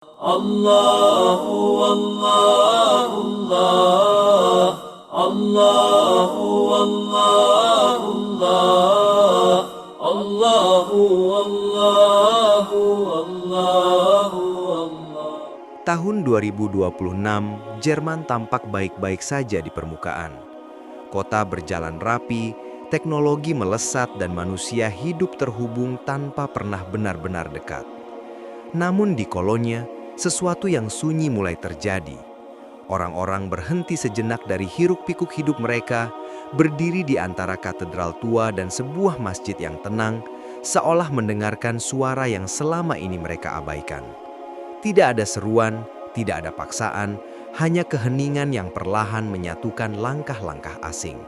Allahu Allah Allah Allahu Allah Allah Allahu Allahu Allahu Allah. Tahun 2026, Jerman tampak baik-baik saja di permukaan. Kota berjalan rapi, teknologi melesat dan manusia hidup terhubung tanpa pernah benar-benar dekat. Namun di Kolonya, sesuatu yang sunyi mulai terjadi. Orang-orang berhenti sejenak dari hiruk-pikuk hidup mereka, berdiri di antara katedral tua dan sebuah masjid yang tenang, seolah mendengarkan suara yang selama ini mereka abaikan. Tidak ada seruan, tidak ada paksaan, hanya keheningan yang perlahan menyatukan langkah-langkah asing.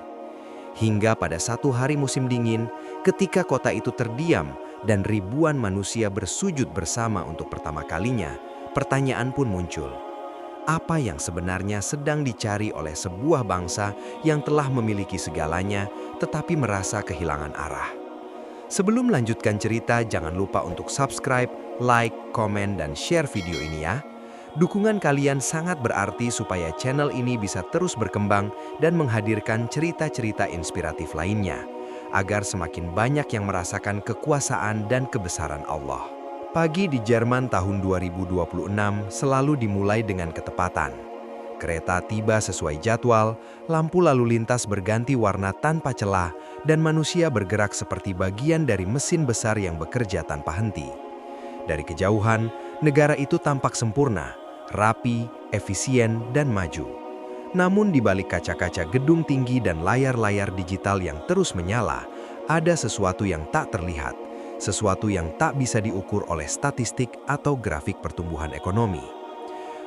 Hingga pada satu hari musim dingin, ketika kota itu terdiam dan ribuan manusia bersujud bersama untuk pertama kalinya, pertanyaan pun muncul. Apa yang sebenarnya sedang dicari oleh sebuah bangsa yang telah memiliki segalanya tetapi merasa kehilangan arah? Sebelum melanjutkan cerita, jangan lupa untuk subscribe, like, komen, dan share video ini ya. Dukungan kalian sangat berarti supaya channel ini bisa terus berkembang dan menghadirkan cerita-cerita inspiratif lainnya, agar semakin banyak yang merasakan kekuasaan dan kebesaran Allah. Pagi di Jerman tahun 2026 selalu dimulai dengan ketepatan. Kereta tiba sesuai jadwal, lampu lalu lintas berganti warna tanpa celah, dan manusia bergerak seperti bagian dari mesin besar yang bekerja tanpa henti. Dari kejauhan, negara itu tampak sempurna, rapi, efisien, dan maju. Namun di balik kaca-kaca gedung tinggi dan layar-layar digital yang terus menyala, ada sesuatu yang tak terlihat, sesuatu yang tak bisa diukur oleh statistik atau grafik pertumbuhan ekonomi.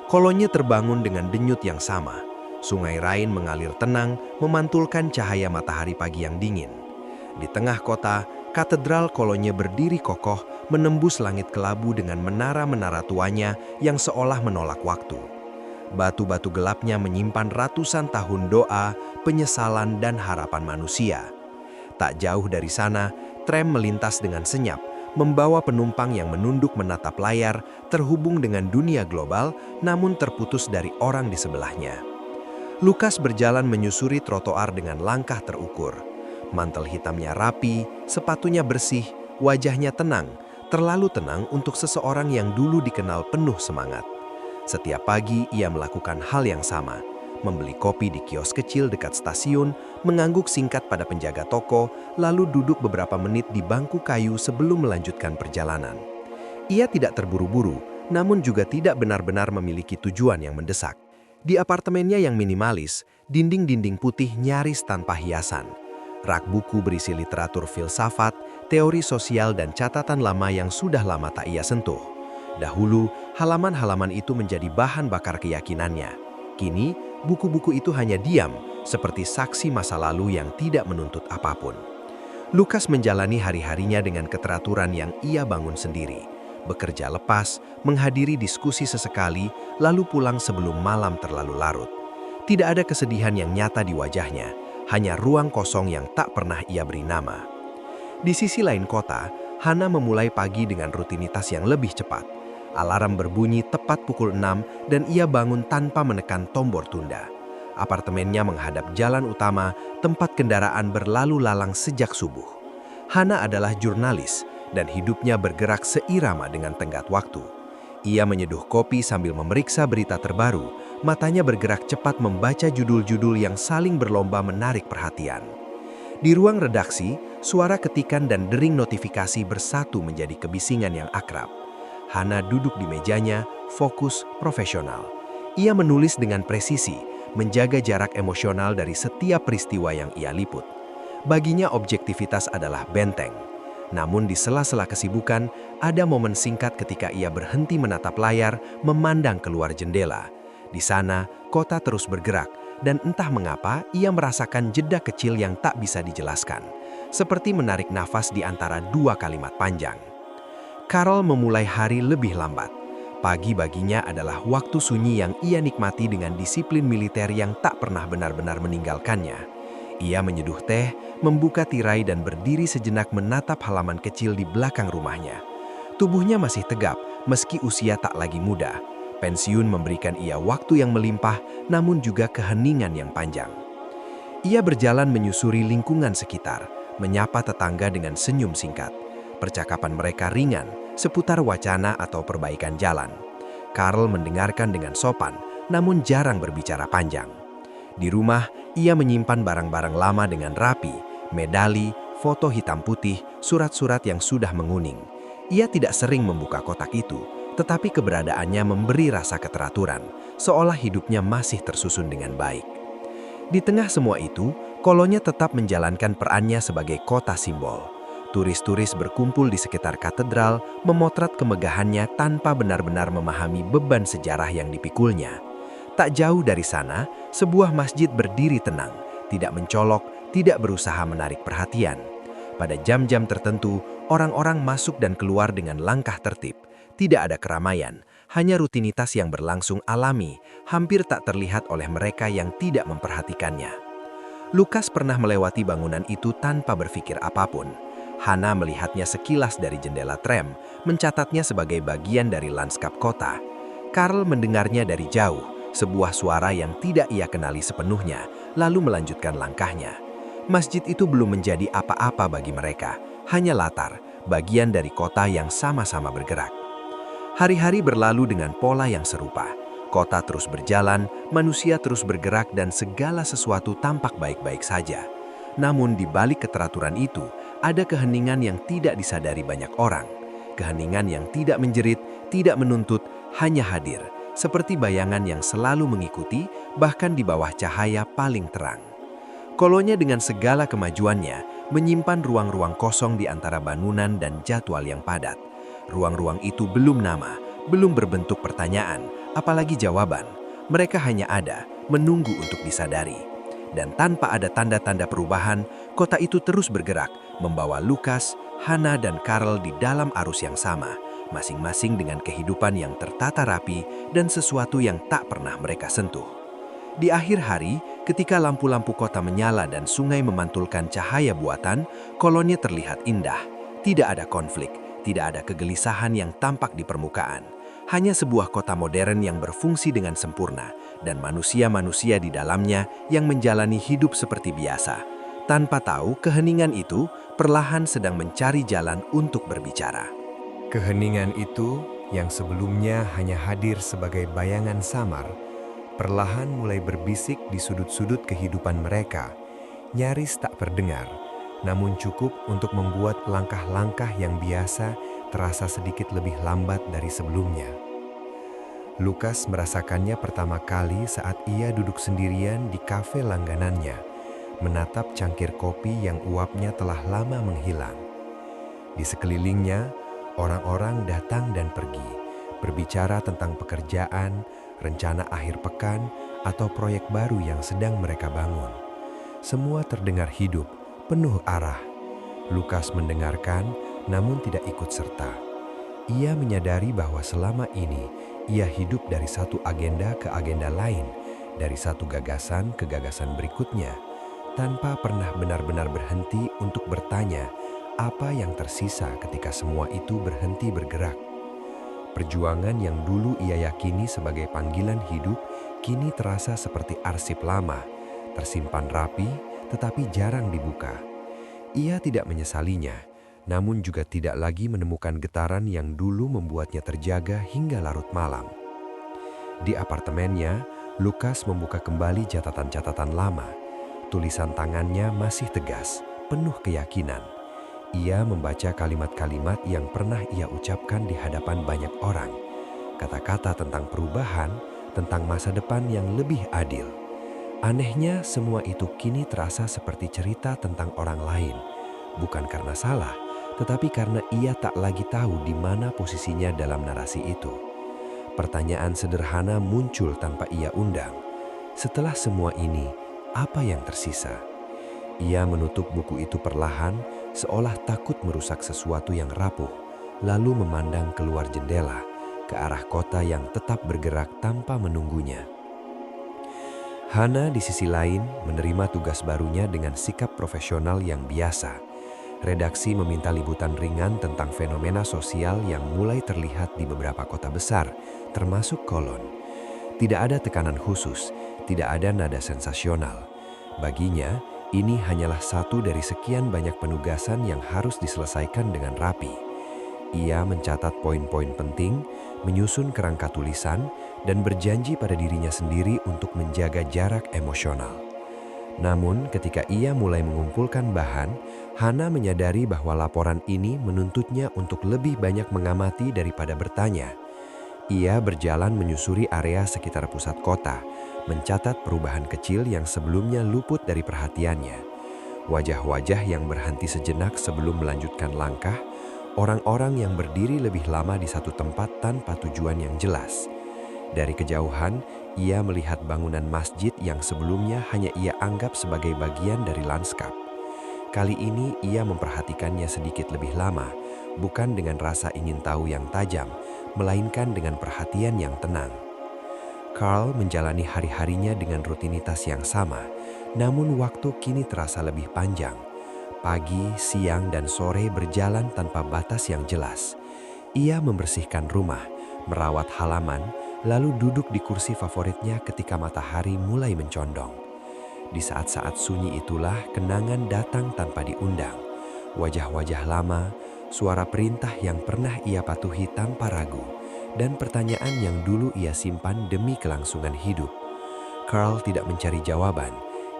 Kolonya terbangun dengan denyut yang sama. Sungai Rhine mengalir tenang, memantulkan cahaya matahari pagi yang dingin. Di tengah kota, katedral Kolonya berdiri kokoh, menembus langit kelabu dengan menara-menara tuanya yang seolah menolak waktu. Batu-batu gelapnya menyimpan ratusan tahun doa, penyesalan, dan harapan manusia. Tak jauh dari sana, tram melintas dengan senyap, membawa penumpang yang menunduk menatap layar, terhubung dengan dunia global, namun terputus dari orang di sebelahnya. Lukas berjalan menyusuri trotoar dengan langkah terukur. Mantel hitamnya rapi, sepatunya bersih, wajahnya tenang, terlalu tenang untuk seseorang yang dulu dikenal penuh semangat. Setiap pagi ia melakukan hal yang sama, membeli kopi di kios kecil dekat stasiun, mengangguk singkat pada penjaga toko, lalu duduk beberapa menit di bangku kayu sebelum melanjutkan perjalanan. Ia tidak terburu-buru, namun juga tidak benar-benar memiliki tujuan yang mendesak. Di apartemennya yang minimalis, dinding-dinding putih nyaris tanpa hiasan. Rak buku berisi literatur filsafat, teori sosial, dan catatan lama yang sudah lama tak ia sentuh. Dahulu, halaman-halaman itu menjadi bahan bakar keyakinannya. Kini, buku-buku itu hanya diam, seperti saksi masa lalu yang tidak menuntut apapun. Lukas menjalani hari-harinya dengan keteraturan yang ia bangun sendiri. Bekerja lepas, menghadiri diskusi sesekali, lalu pulang sebelum malam terlalu larut. Tidak ada kesedihan yang nyata di wajahnya, hanya ruang kosong yang tak pernah ia beri nama. Di sisi lain kota, Hana memulai pagi dengan rutinitas yang lebih cepat. Alarm berbunyi tepat pukul 6 dan ia bangun tanpa menekan tombol tunda. Apartemennya menghadap jalan utama, tempat kendaraan berlalu lalang sejak subuh. Hana adalah jurnalis dan hidupnya bergerak seirama dengan tenggat waktu. Ia menyeduh kopi sambil memeriksa berita terbaru, matanya bergerak cepat membaca judul-judul yang saling berlomba menarik perhatian. Di ruang redaksi, suara ketikan dan dering notifikasi bersatu menjadi kebisingan yang akrab. Hana duduk di mejanya, fokus, profesional. Ia menulis dengan presisi, menjaga jarak emosional dari setiap peristiwa yang ia liput. Baginya objektivitas adalah benteng. Namun di sela-sela kesibukan, ada momen singkat ketika ia berhenti menatap layar, memandang keluar jendela. Di sana, kota terus bergerak, dan entah mengapa ia merasakan jeda kecil yang tak bisa dijelaskan. Seperti menarik nafas di antara dua kalimat panjang. Karol memulai hari lebih lambat. Pagi baginya adalah waktu sunyi yang ia nikmati dengan disiplin militer yang tak pernah benar-benar meninggalkannya. Ia menyeduh teh, membuka tirai dan berdiri sejenak menatap halaman kecil di belakang rumahnya. Tubuhnya masih tegap, Meski usia tak lagi muda, pensiun memberikan ia waktu yang melimpah namun juga keheningan yang panjang. Ia berjalan menyusuri lingkungan sekitar, menyapa tetangga dengan senyum singkat. Percakapan mereka ringan, seputar wacana atau perbaikan jalan. Karl mendengarkan dengan sopan, namun jarang berbicara panjang. Di rumah, ia menyimpan barang-barang lama dengan rapi, medali, foto hitam putih, surat-surat yang sudah menguning. Ia tidak sering membuka kotak itu, tetapi keberadaannya memberi rasa keteraturan, seolah hidupnya masih tersusun dengan baik. Di tengah semua itu, Kolonya tetap menjalankan perannya sebagai kota simbol. Turis-turis berkumpul di sekitar katedral, memotret kemegahannya tanpa benar-benar memahami beban sejarah yang dipikulnya. Tak jauh dari sana, sebuah masjid berdiri tenang, tidak mencolok, tidak berusaha menarik perhatian. Pada jam-jam tertentu, orang-orang masuk dan keluar dengan langkah tertib. Tidak ada keramaian, hanya rutinitas yang berlangsung alami, hampir tak terlihat oleh mereka yang tidak memperhatikannya. Lukas pernah melewati bangunan itu tanpa berpikir apapun. Hana melihatnya sekilas dari jendela tram, mencatatnya sebagai bagian dari lanskap kota. Karl mendengarnya dari jauh, sebuah suara yang tidak ia kenali sepenuhnya, lalu melanjutkan langkahnya. Masjid itu belum menjadi apa-apa bagi mereka, hanya latar, bagian dari kota yang sama-sama bergerak. Hari-hari berlalu dengan pola yang serupa. Kota terus berjalan, manusia terus bergerak dan segala sesuatu tampak baik-baik saja. Namun di balik keteraturan itu, ada keheningan yang tidak disadari banyak orang. Keheningan yang tidak menjerit, tidak menuntut, hanya hadir. Seperti bayangan yang selalu mengikuti, bahkan di bawah cahaya paling terang. Kolonya dengan segala kemajuannya, menyimpan ruang-ruang kosong di antara bangunan dan jadwal yang padat. Ruang-ruang itu belum nama, belum berbentuk pertanyaan, apalagi jawaban. Mereka hanya ada, menunggu untuk disadari. Dan tanpa ada tanda-tanda perubahan, kota itu terus bergerak, membawa Lukas, Hana, dan Karl di dalam arus yang sama, masing-masing dengan kehidupan yang tertata rapi dan sesuatu yang tak pernah mereka sentuh. Di akhir hari, ketika lampu-lampu kota menyala dan sungai memantulkan cahaya buatan, Kolonya terlihat indah. Tidak ada konflik, tidak ada kegelisahan yang tampak di permukaan. Hanya sebuah kota modern yang berfungsi dengan sempurna, dan manusia-manusia di dalamnya yang menjalani hidup seperti biasa. Tanpa tahu, keheningan itu perlahan sedang mencari jalan untuk berbicara. Keheningan itu, yang sebelumnya hanya hadir sebagai bayangan samar, perlahan mulai berbisik di sudut-sudut kehidupan mereka, nyaris tak terdengar, namun cukup untuk membuat langkah-langkah yang biasa terasa sedikit lebih lambat dari sebelumnya. Lukas merasakannya pertama kali saat ia duduk sendirian di kafe langganannya, menatap cangkir kopi yang uapnya telah lama menghilang. Di sekelilingnya, orang-orang datang dan pergi, berbicara tentang pekerjaan, rencana akhir pekan, atau proyek baru yang sedang mereka bangun. Semua terdengar hidup, penuh arah. Lukas mendengarkan, namun tidak ikut serta. Ia menyadari bahwa selama ini ia hidup dari satu agenda ke agenda lain, dari satu gagasan ke gagasan berikutnya, tanpa pernah benar-benar berhenti untuk bertanya apa yang tersisa ketika semua itu berhenti bergerak. Perjuangan yang dulu ia yakini sebagai panggilan hidup kini terasa seperti arsip lama, tersimpan rapi tetapi jarang dibuka. Ia tidak menyesalinya, namun juga tidak lagi menemukan getaran yang dulu membuatnya terjaga hingga larut malam. Di apartemennya, Lukas membuka kembali catatan-catatan lama. Tulisan tangannya masih tegas, penuh keyakinan. Ia membaca kalimat-kalimat yang pernah ia ucapkan di hadapan banyak orang. Kata-kata tentang perubahan, tentang masa depan yang lebih adil. Anehnya, semua itu kini terasa seperti cerita tentang orang lain. Bukan karena salah, tetapi karena ia tak lagi tahu di mana posisinya dalam narasi itu. Pertanyaan sederhana muncul tanpa ia undang. Setelah semua ini, apa yang tersisa? Ia menutup buku itu perlahan, seolah takut merusak sesuatu yang rapuh, lalu memandang keluar jendela, ke arah kota yang tetap bergerak tanpa menunggunya. Hana di sisi lain menerima tugas barunya dengan sikap profesional yang biasa. redaksi meminta liputan ringan tentang fenomena sosial yang mulai terlihat di beberapa kota besar, termasuk Cologne. Tidak ada tekanan khusus, tidak ada nada sensasional. Baginya, ini hanyalah satu dari sekian banyak penugasan yang harus diselesaikan dengan rapi. Ia mencatat poin-poin penting, menyusun kerangka tulisan, dan berjanji pada dirinya sendiri untuk menjaga jarak emosional. Namun, ketika ia mulai mengumpulkan bahan, Hana menyadari bahwa laporan ini menuntutnya untuk lebih banyak mengamati daripada bertanya. Ia berjalan menyusuri area sekitar pusat kota, mencatat perubahan kecil yang sebelumnya luput dari perhatiannya. Wajah-wajah yang berhenti sejenak sebelum melanjutkan langkah, orang-orang yang berdiri lebih lama di satu tempat tanpa tujuan yang jelas. Dari kejauhan, ia melihat bangunan masjid yang sebelumnya hanya ia anggap sebagai bagian dari lanskap. Kali ini ia memperhatikannya sedikit lebih lama, bukan dengan rasa ingin tahu yang tajam, melainkan dengan perhatian yang tenang. Carl menjalani hari-harinya dengan rutinitas yang sama, namun waktu kini terasa lebih panjang. Pagi, siang, dan sore berjalan tanpa batas yang jelas. Ia membersihkan rumah, merawat halaman, lalu duduk di kursi favoritnya ketika matahari mulai mencondong. Di saat-saat sunyi itulah kenangan datang tanpa diundang. Wajah-wajah lama, suara perintah yang pernah ia patuhi tanpa ragu, dan pertanyaan yang dulu ia simpan demi kelangsungan hidup. Carl tidak mencari jawaban,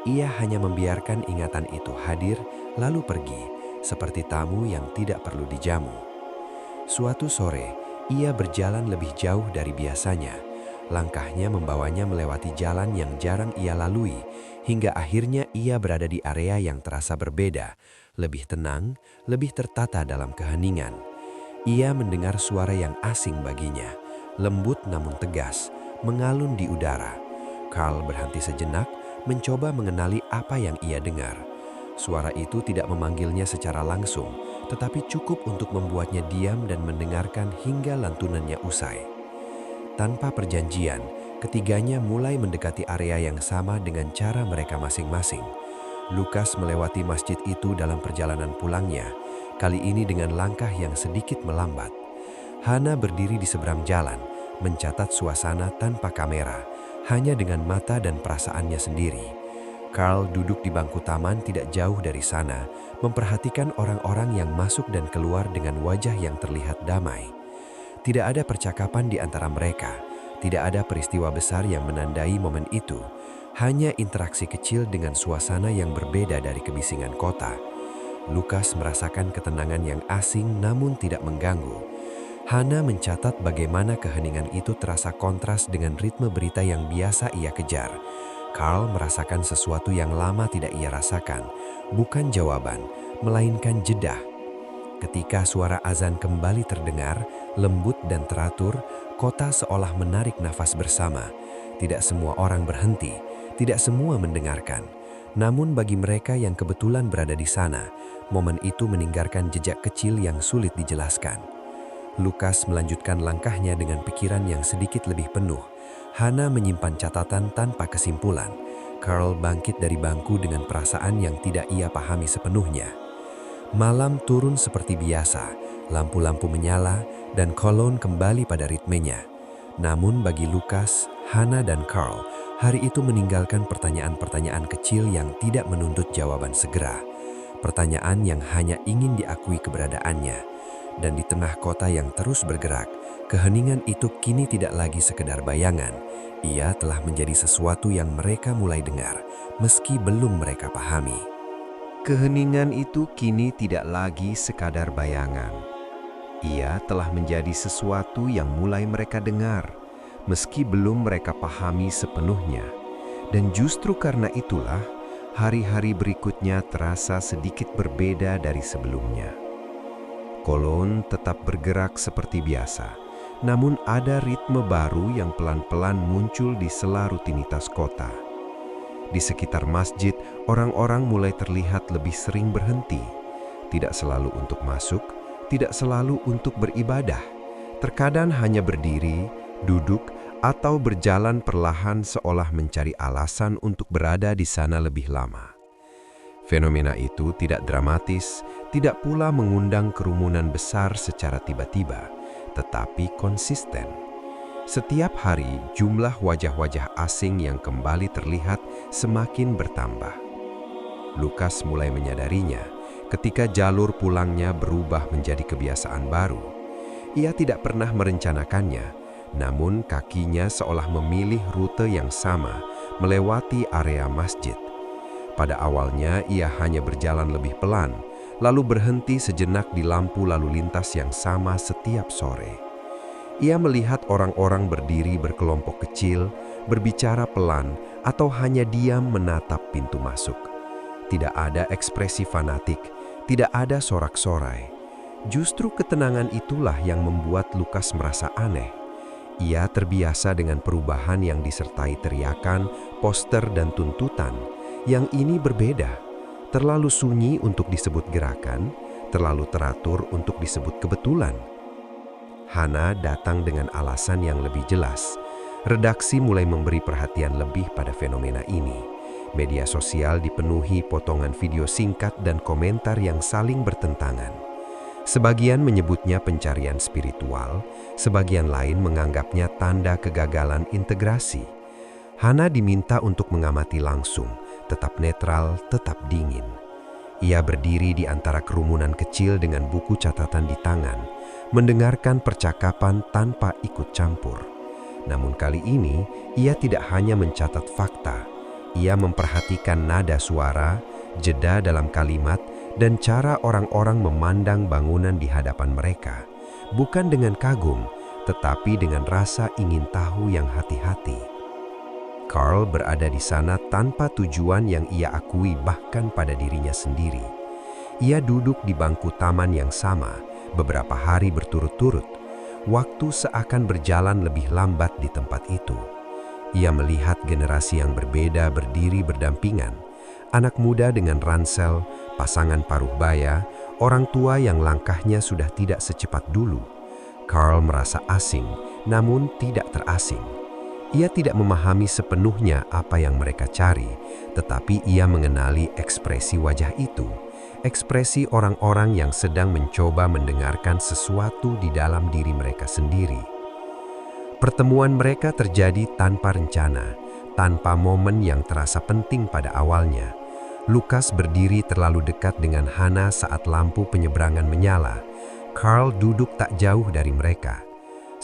ia hanya membiarkan ingatan itu hadir lalu pergi, seperti tamu yang tidak perlu dijamu. Suatu sore, ia berjalan lebih jauh dari biasanya. Langkahnya membawanya melewati jalan yang jarang ia lalui, hingga akhirnya ia berada di area yang terasa berbeda, lebih tenang, lebih tertata dalam keheningan. Ia mendengar suara yang asing baginya, lembut namun tegas, mengalun di udara. Carl berhenti sejenak, mencoba mengenali apa yang ia dengar. Suara itu tidak memanggilnya secara langsung, tetapi cukup untuk membuatnya diam dan mendengarkan hingga lantunannya usai. Tanpa perjanjian, ketiganya mulai mendekati area yang sama dengan cara mereka masing-masing. Lukas melewati masjid itu dalam perjalanan pulangnya, kali ini dengan langkah yang sedikit melambat. Hana berdiri di seberang jalan, mencatat suasana tanpa kamera, hanya dengan mata dan perasaannya sendiri. Carl duduk di bangku taman tidak jauh dari sana, memperhatikan orang-orang yang masuk dan keluar dengan wajah yang terlihat damai. Tidak ada percakapan di antara mereka, tidak ada peristiwa besar yang menandai momen itu, hanya interaksi kecil dengan suasana yang berbeda dari kebisingan kota. Lukas merasakan ketenangan yang asing namun tidak mengganggu. Hana mencatat bagaimana keheningan itu terasa kontras dengan ritme berita yang biasa ia kejar. Carl merasakan sesuatu yang lama tidak ia rasakan, bukan jawaban, melainkan jeda. Ketika suara azan kembali terdengar, lembut dan teratur, kota seolah menarik nafas bersama. Tidak semua orang berhenti, tidak semua mendengarkan. Namun bagi mereka yang kebetulan berada di sana, momen itu meninggalkan jejak kecil yang sulit dijelaskan. Lukas melanjutkan langkahnya dengan pikiran yang sedikit lebih penuh. Hana menyimpan catatan tanpa kesimpulan. Carl bangkit dari bangku dengan perasaan yang tidak ia pahami sepenuhnya. Malam turun seperti biasa, lampu-lampu menyala, dan Cologne kembali pada ritmenya. Namun bagi Lukas, Hana, dan Carl, hari itu meninggalkan pertanyaan-pertanyaan kecil yang tidak menuntut jawaban segera. Pertanyaan yang hanya ingin diakui keberadaannya. Dan di tengah kota yang terus bergerak, keheningan itu kini tidak lagi sekedar bayangan. Ia telah menjadi sesuatu yang mereka mulai dengar, meski belum mereka pahami. Keheningan itu kini tidak lagi sekadar bayangan. Ia telah menjadi sesuatu yang mulai mereka dengar, meski belum mereka pahami sepenuhnya. Dan justru karena itulah, hari-hari berikutnya terasa sedikit berbeda dari sebelumnya. Cologne tetap bergerak seperti biasa, namun ada ritme baru yang pelan-pelan muncul di sela rutinitas kota. Di sekitar masjid, orang-orang mulai terlihat lebih sering berhenti. Tidak selalu untuk masuk, tidak selalu untuk beribadah. Terkadang hanya berdiri, duduk, atau berjalan perlahan seolah mencari alasan untuk berada di sana lebih lama. Fenomena itu tidak dramatis, tidak pula mengundang kerumunan besar secara tiba-tiba, tetapi konsisten. Setiap hari, jumlah wajah-wajah asing yang kembali terlihat semakin bertambah. Lukas mulai menyadarinya ketika jalur pulangnya berubah menjadi kebiasaan baru. Ia tidak pernah merencanakannya, namun kakinya seolah memilih rute yang sama melewati area masjid. Pada awalnya, ia hanya berjalan lebih pelan, lalu berhenti sejenak di lampu lalu lintas yang sama setiap sore. Ia melihat orang-orang berdiri berkelompok kecil, berbicara pelan, atau hanya diam menatap pintu masuk. Tidak ada ekspresi fanatik, tidak ada sorak-sorai. Justru ketenangan itulah yang membuat Lukas merasa aneh. Ia terbiasa dengan perubahan yang disertai teriakan, poster, dan tuntutan. Yang ini berbeda, terlalu sunyi untuk disebut gerakan, terlalu teratur untuk disebut kebetulan. Hana datang dengan alasan yang lebih jelas. Redaksi mulai memberi perhatian lebih pada fenomena ini. Media sosial dipenuhi potongan video singkat dan komentar yang saling bertentangan. Sebagian menyebutnya pencarian spiritual, sebagian lain menganggapnya tanda kegagalan integrasi. Hana diminta untuk mengamati langsung, tetap netral, tetap dingin. Ia berdiri di antara kerumunan kecil dengan buku catatan di tangan, mendengarkan percakapan tanpa ikut campur. Namun kali ini, ia tidak hanya mencatat fakta. Ia memperhatikan nada suara, jeda dalam kalimat, dan cara orang-orang memandang bangunan di hadapan mereka. Bukan dengan kagum, tetapi dengan rasa ingin tahu yang hati-hati. Carl berada di sana tanpa tujuan yang ia akui bahkan pada dirinya sendiri. Ia duduk di bangku taman yang sama beberapa hari berturut-turut. Waktu seakan berjalan lebih lambat di tempat itu. Ia melihat generasi yang berbeda berdiri berdampingan. Anak muda dengan ransel, pasangan paruh baya, orang tua yang langkahnya sudah tidak secepat dulu. Carl merasa asing, namun tidak terasing. Ia tidak memahami sepenuhnya apa yang mereka cari, tetapi ia mengenali ekspresi wajah itu, ekspresi orang-orang yang sedang mencoba mendengarkan sesuatu di dalam diri mereka sendiri. Pertemuan mereka terjadi tanpa rencana, tanpa momen yang terasa penting pada awalnya. Lukas berdiri terlalu dekat dengan Hana saat lampu penyeberangan menyala. Carl duduk tak jauh dari mereka.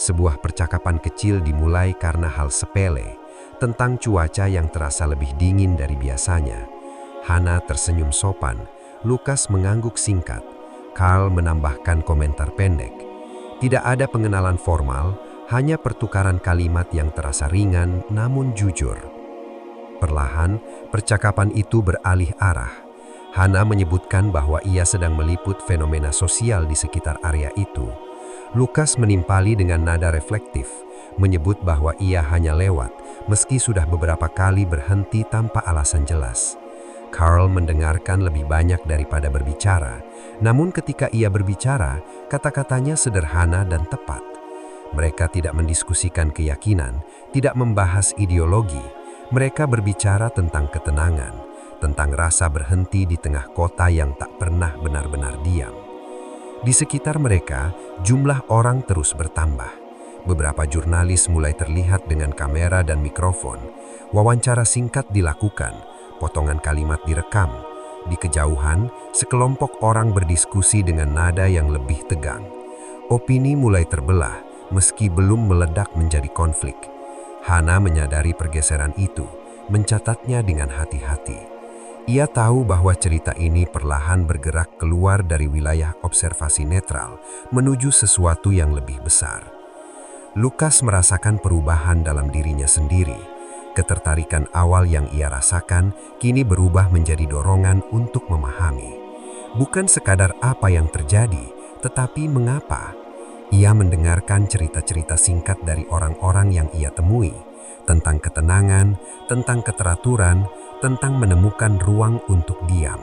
Sebuah percakapan kecil dimulai karena hal sepele, tentang cuaca yang terasa lebih dingin dari biasanya. Hana tersenyum sopan, Lukas mengangguk singkat, Carl menambahkan komentar pendek. Tidak ada pengenalan formal, hanya pertukaran kalimat yang terasa ringan namun jujur. Perlahan, percakapan itu beralih arah. Hana menyebutkan bahwa ia sedang meliput fenomena sosial di sekitar area itu. Lukas menimpali dengan nada reflektif, menyebut bahwa ia hanya lewat, meski sudah beberapa kali berhenti tanpa alasan jelas. Carl mendengarkan lebih banyak daripada berbicara, namun ketika ia berbicara, kata-katanya sederhana dan tepat. Mereka tidak mendiskusikan keyakinan, tidak membahas ideologi. Mereka berbicara tentang ketenangan, tentang rasa berhenti di tengah kota yang tak pernah benar-benar diam. Di sekitar mereka, jumlah orang terus bertambah. Beberapa jurnalis mulai terlihat dengan kamera dan mikrofon. Wawancara singkat dilakukan, potongan kalimat direkam. Di kejauhan, sekelompok orang berdiskusi dengan nada yang lebih tegang. Opini mulai terbelah, meski belum meledak menjadi konflik. Hana menyadari pergeseran itu, mencatatnya dengan hati-hati. Ia tahu bahwa cerita ini perlahan bergerak keluar dari wilayah observasi netral menuju sesuatu yang lebih besar. Lukas merasakan perubahan dalam dirinya sendiri. Ketertarikan awal yang ia rasakan kini berubah menjadi dorongan untuk memahami. Bukan sekadar apa yang terjadi, tetapi mengapa. Ia mendengarkan cerita-cerita singkat dari orang-orang yang ia temui, tentang ketenangan, tentang keteraturan, tentang menemukan ruang untuk diam.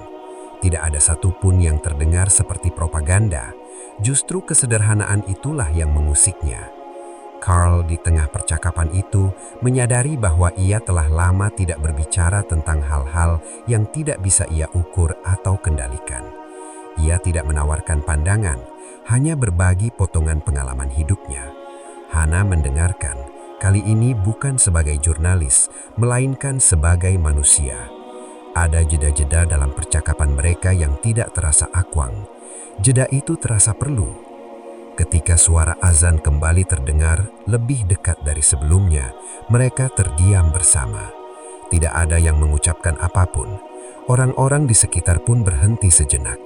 Tidak ada satupun yang terdengar seperti propaganda. Justru kesederhanaan itulah yang mengusiknya. Carl di tengah percakapan itu menyadari bahwa ia telah lama tidak berbicara tentang hal-hal yang tidak bisa ia ukur atau kendalikan. Ia tidak menawarkan pandangan, hanya berbagi potongan pengalaman hidupnya. Hana mendengarkan, kali ini bukan sebagai jurnalis, melainkan sebagai manusia. Ada jeda-jeda dalam percakapan mereka yang tidak terasa akwang. Jeda itu terasa perlu. Ketika suara azan kembali terdengar lebih dekat dari sebelumnya, mereka terdiam bersama. Tidak ada yang mengucapkan apapun. Orang-orang di sekitar pun berhenti sejenak.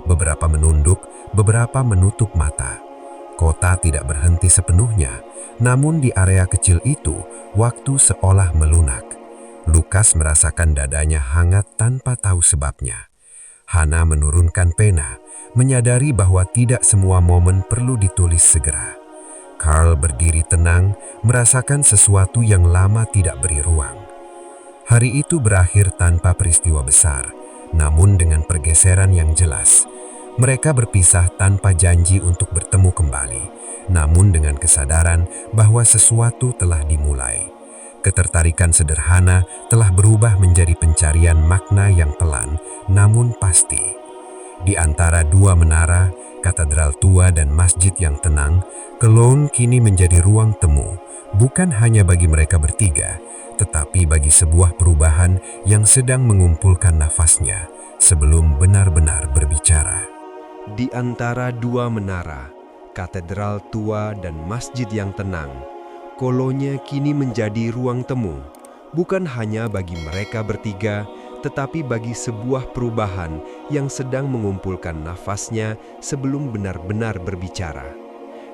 Beberapa menunduk, beberapa menutup mata. Kota tidak berhenti sepenuhnya, namun di area kecil itu, waktu seolah melunak. Lukas merasakan dadanya hangat tanpa tahu sebabnya. Hana menurunkan pena, menyadari bahwa tidak semua momen perlu ditulis segera. Carl berdiri tenang, merasakan sesuatu yang lama tidak beri ruang. Hari itu berakhir tanpa peristiwa besar, namun dengan pergeseran yang jelas. Mereka berpisah tanpa janji untuk bertemu kembali, namun dengan kesadaran bahwa sesuatu telah dimulai. Ketertarikan sederhana telah berubah menjadi pencarian makna yang pelan, namun pasti. Di antara dua menara, katedral tua dan masjid yang tenang, Cologne kini menjadi ruang temu, bukan hanya bagi mereka bertiga, tetapi bagi sebuah perubahan yang sedang mengumpulkan nafasnya sebelum benar-benar berbicara. Di antara dua menara, katedral tua dan masjid yang tenang, Cologne kini menjadi ruang temu, bukan hanya bagi mereka bertiga, tetapi bagi sebuah perubahan yang sedang mengumpulkan nafasnya sebelum benar-benar berbicara.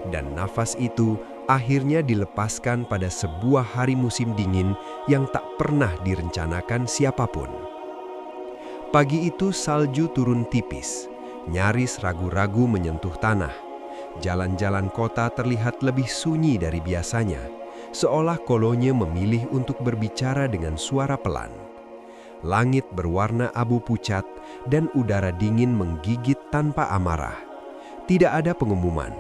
Dan nafas itu akhirnya dilepaskan pada sebuah hari musim dingin yang tak pernah direncanakan siapapun. Pagi itu salju turun tipis, nyaris ragu-ragu menyentuh tanah. Jalan-jalan kota terlihat lebih sunyi dari biasanya, seolah Cologne memilih untuk berbicara dengan suara pelan. Langit berwarna abu pucat dan udara dingin menggigit tanpa amarah. Tidak ada pengumuman,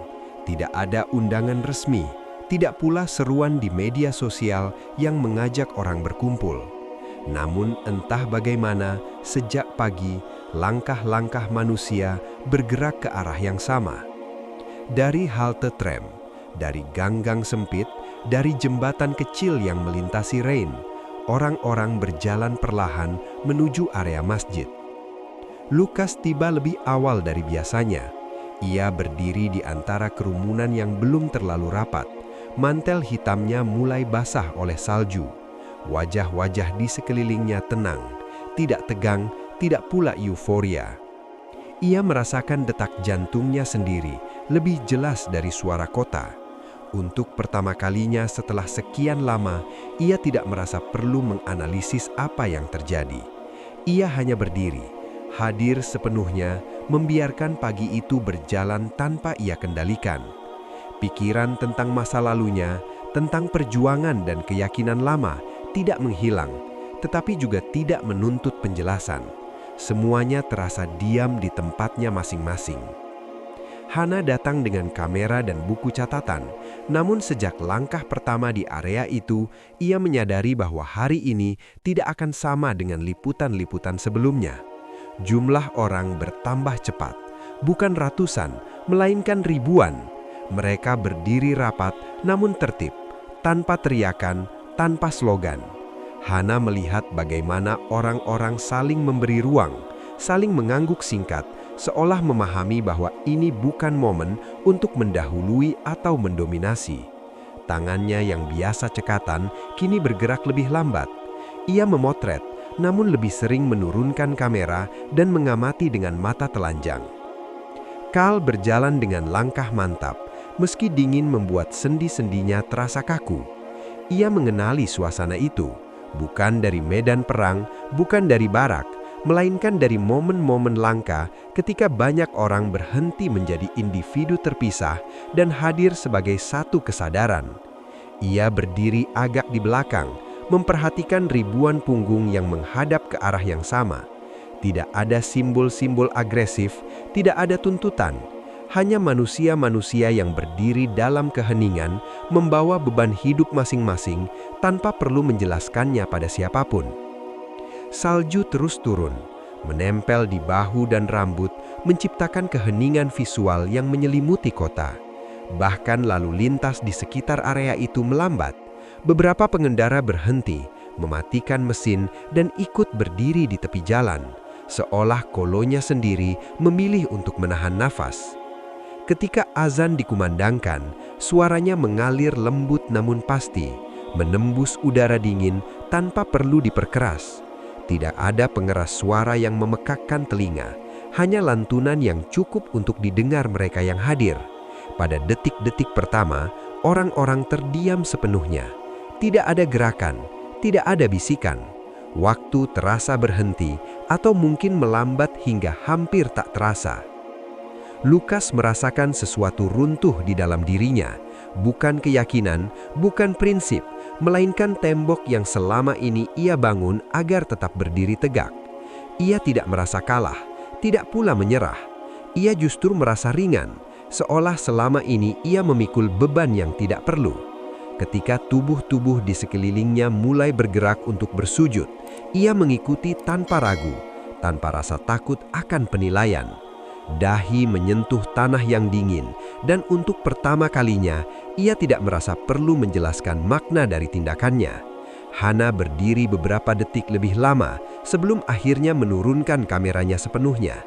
tidak ada undangan resmi, tidak pula seruan di media sosial yang mengajak orang berkumpul. Namun entah bagaimana, sejak pagi, langkah-langkah manusia bergerak ke arah yang sama. Dari halte tram, dari gang-gang sempit, dari jembatan kecil yang melintasi Rhine, orang-orang berjalan perlahan menuju area masjid. Lukas tiba lebih awal dari biasanya. Ia berdiri di antara kerumunan yang belum terlalu rapat. Mantel hitamnya mulai basah oleh salju. Wajah-wajah di sekelilingnya tenang, tidak tegang, tidak pula euforia. Ia merasakan detak jantungnya sendiri, lebih jelas dari suara kota. Untuk pertama kalinya setelah sekian lama, ia tidak merasa perlu menganalisis apa yang terjadi. Ia hanya berdiri, hadir sepenuhnya, membiarkan pagi itu berjalan tanpa ia kendalikan. Pikiran tentang masa lalunya, tentang perjuangan dan keyakinan lama, tidak menghilang, tetapi juga tidak menuntut penjelasan. Semuanya terasa diam di tempatnya masing-masing. Hana datang dengan kamera dan buku catatan, namun sejak langkah pertama di area itu, ia menyadari bahwa hari ini tidak akan sama dengan liputan-liputan sebelumnya. Jumlah orang bertambah cepat, bukan ratusan, melainkan ribuan. Mereka berdiri rapat namun tertib, tanpa teriakan, tanpa slogan. Hana melihat bagaimana orang-orang saling memberi ruang, saling mengangguk singkat, seolah memahami bahwa ini bukan momen untuk mendahului atau mendominasi. Tangannya yang biasa cekatan kini bergerak lebih lambat. Ia memotret, namun lebih sering menurunkan kamera dan mengamati dengan mata telanjang. Carl berjalan dengan langkah mantap, meski dingin membuat sendi-sendinya terasa kaku. Ia mengenali suasana itu, bukan dari medan perang, bukan dari barak, melainkan dari momen-momen langka ketika banyak orang berhenti menjadi individu terpisah dan hadir sebagai satu kesadaran. Ia berdiri agak di belakang, memperhatikan ribuan punggung yang menghadap ke arah yang sama. Tidak ada simbol-simbol agresif, tidak ada tuntutan, Hanya manusia-manusia yang berdiri dalam keheningan membawa beban hidup masing-masing tanpa perlu menjelaskannya pada siapapun. Salju terus turun, menempel di bahu dan rambut, menciptakan keheningan visual yang menyelimuti kota. Bahkan lalu lintas di sekitar area itu melambat. Beberapa pengendara berhenti, mematikan mesin, dan ikut berdiri di tepi jalan, seolah kolonya sendiri memilih untuk menahan nafas. Ketika azan dikumandangkan, suaranya mengalir lembut namun pasti, menembus udara dingin tanpa perlu diperkeras. Tidak ada pengeras suara yang memekakkan telinga, hanya lantunan yang cukup untuk didengar mereka yang hadir. Pada detik-detik pertama, orang-orang terdiam sepenuhnya. Tidak ada gerakan, tidak ada bisikan. Waktu terasa berhenti atau mungkin melambat hingga hampir tak terasa. Lukas merasakan sesuatu runtuh di dalam dirinya, bukan keyakinan, bukan prinsip, melainkan tembok yang selama ini ia bangun agar tetap berdiri tegak. Ia tidak merasa kalah, tidak pula menyerah. Ia justru merasa ringan, seolah selama ini ia memikul beban yang tidak perlu. Ketika tubuh-tubuh di sekelilingnya mulai bergerak untuk bersujud, ia mengikuti tanpa ragu, tanpa rasa takut akan penilaian. Dahi menyentuh tanah yang dingin, dan untuk pertama kalinya, ia tidak merasa perlu menjelaskan makna dari tindakannya. Hana berdiri beberapa detik lebih lama sebelum akhirnya menurunkan kameranya sepenuhnya.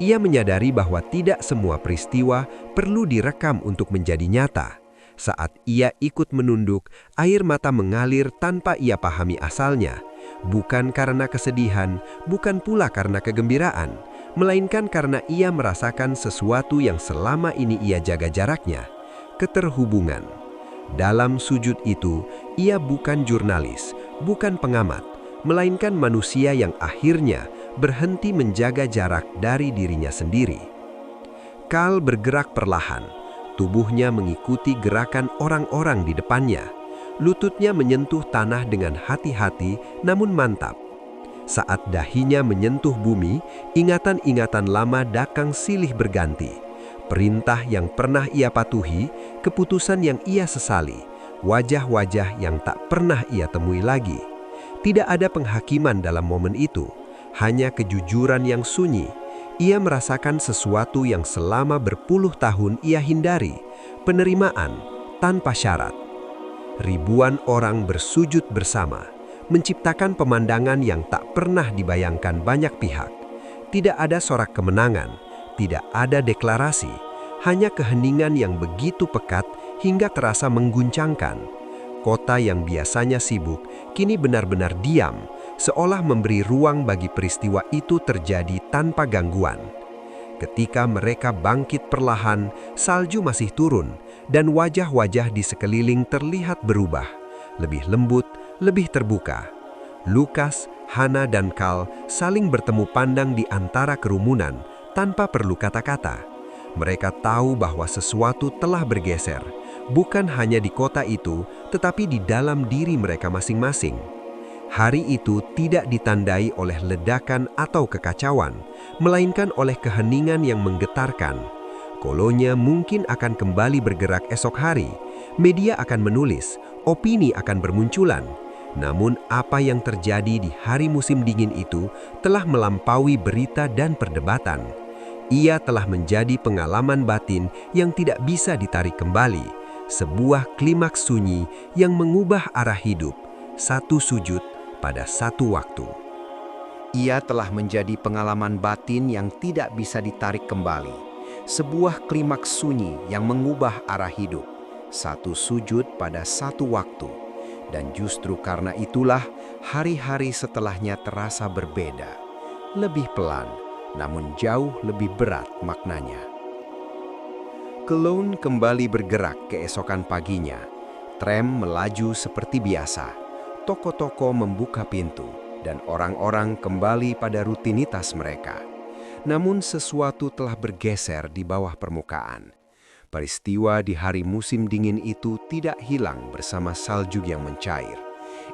Ia menyadari bahwa tidak semua peristiwa perlu direkam untuk menjadi nyata. Saat ia ikut menunduk, air mata mengalir tanpa ia pahami asalnya. Bukan karena kesedihan, bukan pula karena kegembiraan, melainkan karena ia merasakan sesuatu yang selama ini ia jaga jaraknya, keterhubungan. Dalam sujud itu, ia bukan jurnalis, bukan pengamat, melainkan manusia yang akhirnya berhenti menjaga jarak dari dirinya sendiri. Kal bergerak perlahan, tubuhnya mengikuti gerakan orang-orang di depannya. Lututnya menyentuh tanah dengan hati-hati namun mantap. Saat dahinya menyentuh bumi, ingatan-ingatan lama dakang silih berganti. Perintah yang pernah ia patuhi, keputusan yang ia sesali, wajah-wajah yang tak pernah ia temui lagi. Tidak ada penghakiman dalam momen itu, hanya kejujuran yang sunyi. Ia merasakan sesuatu yang selama berpuluh tahun ia hindari, penerimaan tanpa syarat. Ribuan orang bersujud bersama, menciptakan pemandangan yang tak pernah dibayangkan banyak pihak. Tidak ada sorak kemenangan, tidak ada deklarasi, hanya keheningan yang begitu pekat hingga terasa mengguncangkan. Kota yang biasanya sibuk, kini benar-benar diam, seolah memberi ruang bagi peristiwa itu terjadi tanpa gangguan. Ketika mereka bangkit perlahan, salju masih turun, dan wajah-wajah di sekeliling terlihat berubah, lebih lembut, lebih terbuka. Lukas, Hana, dan Kal saling bertemu pandang di antara kerumunan tanpa perlu kata-kata. Mereka tahu bahwa sesuatu telah bergeser, bukan hanya di kota itu, tetapi di dalam diri mereka masing-masing. Hari itu tidak ditandai oleh ledakan atau kekacauan, melainkan oleh keheningan yang menggetarkan. Kolonya mungkin akan kembali bergerak esok hari, media akan menulis, opini akan bermunculan. Namun apa yang terjadi di hari musim dingin itu telah melampaui berita dan perdebatan. Ia telah menjadi pengalaman batin yang tidak bisa ditarik kembali, sebuah klimaks sunyi yang mengubah arah hidup, satu sujud pada satu waktu. Ia telah menjadi pengalaman batin yang tidak bisa ditarik kembali, sebuah klimaks sunyi yang mengubah arah hidup, satu sujud pada satu waktu. Dan justru karena itulah hari-hari setelahnya terasa berbeda, lebih pelan, namun jauh lebih berat maknanya. Cologne kembali bergerak keesokan paginya. Tram melaju seperti biasa. Toko-toko membuka pintu, dan orang-orang kembali pada rutinitas mereka. Namun sesuatu telah bergeser di bawah permukaan. Peristiwa di hari musim dingin itu tidak hilang bersama salju yang mencair.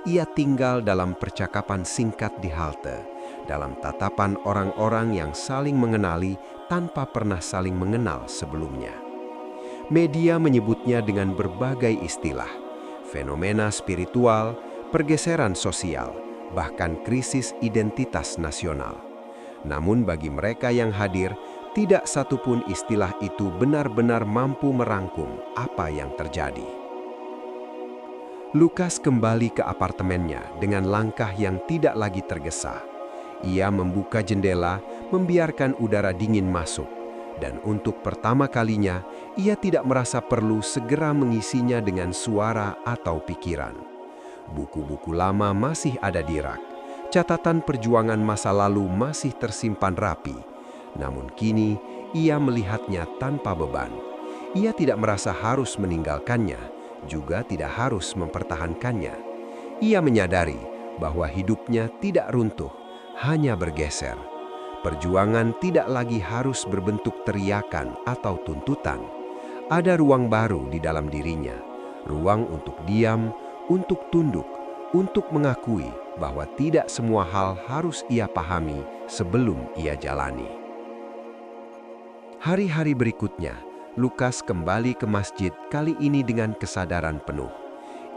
Ia tinggal dalam percakapan singkat di halte, dalam tatapan orang-orang yang saling mengenali tanpa pernah saling mengenal sebelumnya. Media menyebutnya dengan berbagai istilah, fenomena spiritual, pergeseran sosial, bahkan krisis identitas nasional. Namun bagi mereka yang hadir, tidak satupun istilah itu benar-benar mampu merangkum apa yang terjadi. Lukas kembali ke apartemennya dengan langkah yang tidak lagi tergesa. Ia membuka jendela, membiarkan udara dingin masuk, dan untuk pertama kalinya, ia tidak merasa perlu segera mengisinya dengan suara atau pikiran. Buku-buku lama masih ada di rak, catatan perjuangan masa lalu masih tersimpan rapi. Namun kini, ia melihatnya tanpa beban. Ia tidak merasa harus meninggalkannya, juga tidak harus mempertahankannya. Ia menyadari bahwa hidupnya tidak runtuh, hanya bergeser. Perjuangan tidak lagi harus berbentuk teriakan atau tuntutan. Ada ruang baru di dalam dirinya, ruang untuk diam, untuk tunduk, untuk mengakui bahwa tidak semua hal harus ia pahami sebelum ia jalani. Hari-hari berikutnya, Lukas kembali ke masjid, kali ini dengan kesadaran penuh.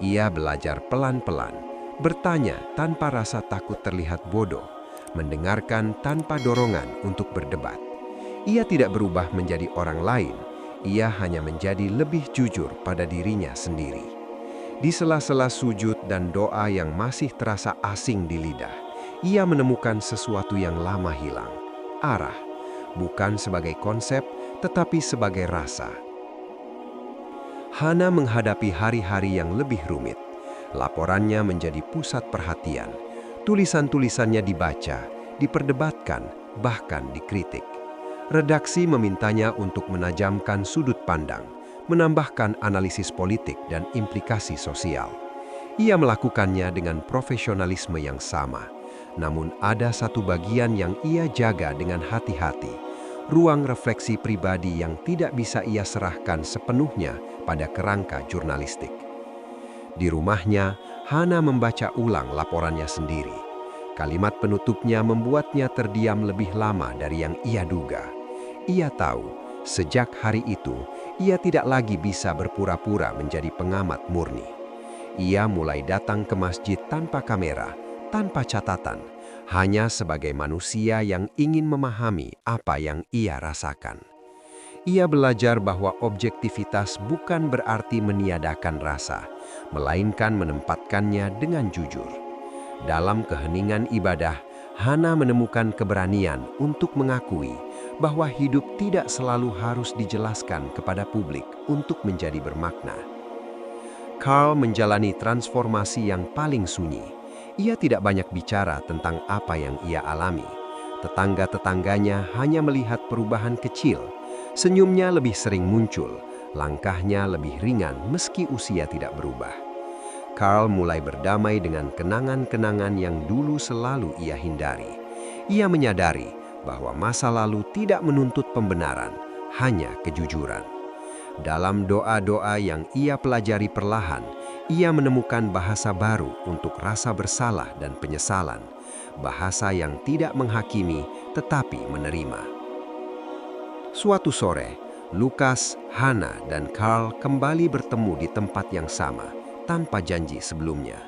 Ia belajar pelan-pelan, bertanya tanpa rasa takut terlihat bodoh, mendengarkan tanpa dorongan untuk berdebat. Ia tidak berubah menjadi orang lain, ia hanya menjadi lebih jujur pada dirinya sendiri. Di sela-sela sujud dan doa yang masih terasa asing di lidah, ia menemukan sesuatu yang lama hilang, arah, bukan sebagai konsep, tetapi sebagai rasa. Hana menghadapi hari-hari yang lebih rumit. Laporannya menjadi pusat perhatian. Tulisan-tulisannya dibaca, diperdebatkan, bahkan dikritik. Redaksi memintanya untuk menajamkan sudut pandang, menambahkan analisis politik dan implikasi sosial. Ia melakukannya dengan profesionalisme yang sama. Namun ada satu bagian yang ia jaga dengan hati-hati, ruang refleksi pribadi yang tidak bisa ia serahkan sepenuhnya pada kerangka jurnalistik. Di rumahnya, Hana membaca ulang laporannya sendiri. Kalimat penutupnya membuatnya terdiam lebih lama dari yang ia duga. Ia tahu, sejak hari itu, ia tidak lagi bisa berpura-pura menjadi pengamat murni. Ia mulai datang ke masjid tanpa kamera, tanpa catatan, hanya sebagai manusia yang ingin memahami apa yang ia rasakan. Ia belajar bahwa objektivitas bukan berarti meniadakan rasa, melainkan menempatkannya dengan jujur. Dalam keheningan ibadah, Hana menemukan keberanian untuk mengakui bahwa hidup tidak selalu harus dijelaskan kepada publik untuk menjadi bermakna. Carl menjalani transformasi yang paling sunyi. Ia tidak banyak bicara tentang apa yang ia alami. Tetangga-tetangganya hanya melihat perubahan kecil. Senyumnya lebih sering muncul, langkahnya lebih ringan meski usia tidak berubah. Carl mulai berdamai dengan kenangan-kenangan yang dulu selalu ia hindari. Ia menyadari bahwa masa lalu tidak menuntut pembenaran, hanya kejujuran. Dalam doa-doa yang ia pelajari perlahan, ia menemukan bahasa baru untuk rasa bersalah dan penyesalan, bahasa yang tidak menghakimi tetapi menerima. Suatu sore, Lukas, Hana, dan Carl kembali bertemu di tempat yang sama, tanpa janji sebelumnya.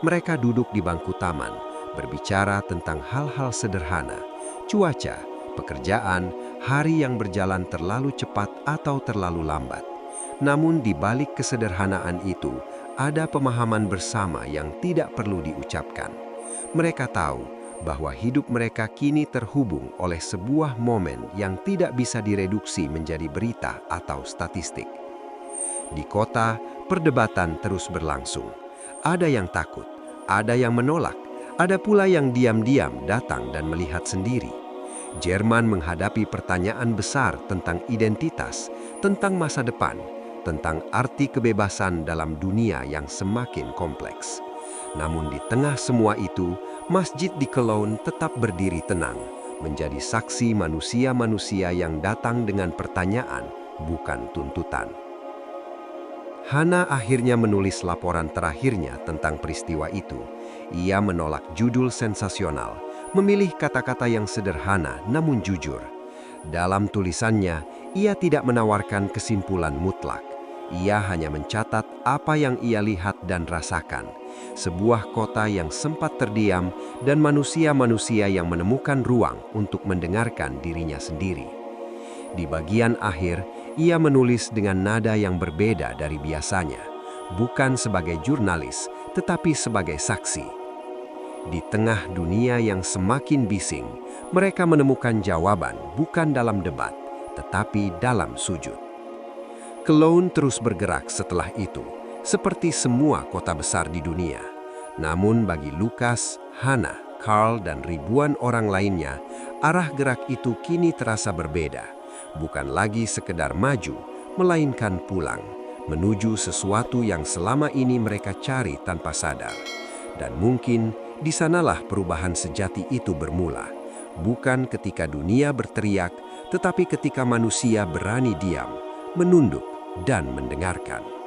Mereka duduk di bangku taman, berbicara tentang hal-hal sederhana, cuaca, pekerjaan, hari yang berjalan terlalu cepat atau terlalu lambat. Namun di balik kesederhanaan itu, ada pemahaman bersama yang tidak perlu diucapkan. Mereka tahu bahwa hidup mereka kini terhubung oleh sebuah momen yang tidak bisa direduksi menjadi berita atau statistik. Di kota, perdebatan terus berlangsung. Ada yang takut, ada yang menolak, ada pula yang diam-diam datang dan melihat sendiri. Jerman menghadapi pertanyaan besar tentang identitas, tentang masa depan, tentang arti kebebasan dalam dunia yang semakin kompleks. Namun di tengah semua itu, masjid di Cologne tetap berdiri tenang, menjadi saksi manusia-manusia yang datang dengan pertanyaan, bukan tuntutan. Hana akhirnya menulis laporan terakhirnya tentang peristiwa itu. Ia menolak judul sensasional, memilih kata-kata yang sederhana namun jujur. Dalam tulisannya, ia tidak menawarkan kesimpulan mutlak. Ia hanya mencatat apa yang ia lihat dan rasakan. Sebuah kota yang sempat terdiam dan manusia-manusia yang menemukan ruang untuk mendengarkan dirinya sendiri. Di bagian akhir, ia menulis dengan nada yang berbeda dari biasanya, bukan sebagai jurnalis, tetapi sebagai saksi. Di tengah dunia yang semakin bising, mereka menemukan jawaban bukan dalam debat, tetapi dalam sujud. Cologne terus bergerak setelah itu, seperti semua kota besar di dunia. Namun bagi Lukas, Hannah, Karl, dan ribuan orang lainnya, arah gerak itu kini terasa berbeda. Bukan lagi sekedar maju, melainkan pulang, menuju sesuatu yang selama ini mereka cari tanpa sadar. Dan mungkin di sanalah perubahan sejati itu bermula, bukan ketika dunia berteriak, tetapi ketika manusia berani diam, menunduk, dan mendengarkan.